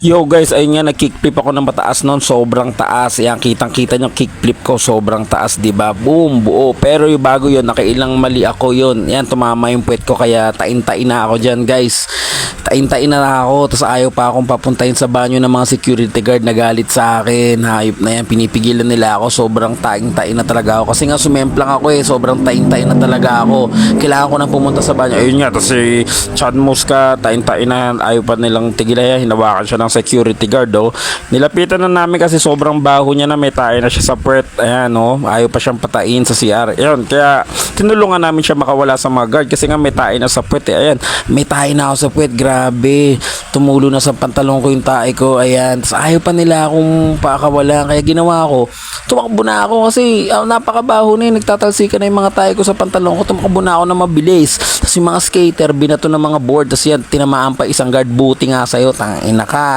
Yo guys, ayun nga, nag-kickflip ako ng mataas noon, sobrang taas. Yan, kitang-kita yung kickflip ko, sobrang taas, 'di ba? Boom, buo. Pero yung bago 'yon, nakailang mali ako 'yon. Yan, tumama yung puwet ko kaya tain-tain na ako diyan, guys. Tain-tain na ako, tapos ayaw pa akong papuntahin sa banyo ng mga security guard, nagalit sa akin. Hayop na yan, pinipigilan nila ako. Sobrang tain-tain na talaga ako kasi nga sumemplang ako eh, sobrang tain-tain na talaga ako. Kailangan ko nang pumunta sa banyo. Ayun nga, tapos si Chad Muska, tain-tain na, ayaw pa nilang tigilan, hinawakan siya ng security guard, oh. Nilapitan na namin kasi sobrang baho niya na, may tae na siya sa puwet. Ayan, oh. Ayaw pa siyang patain sa CR. Ayun, kaya tinulungan namin siya makawala sa mga guard kasi nga may tae na sa puwet, eh. Ayan, may tae na ako sa puwet, grabe. Tumulo na sa pantalon ko yung tae ko. Ayan, tapos ayaw pa nila akong pakawala. Kaya ginawa ko, tumakbo na ako kasi napakabaho na yun. Nagtatalsikan na yung mga tae ko sa pantalon ko. Tumakbo na ako na mabilis. Tapos yung mga skater, binato ng mga board. Tapos yan, tinamaan pa isang guard. Buti nga sa'yo, tangina ka.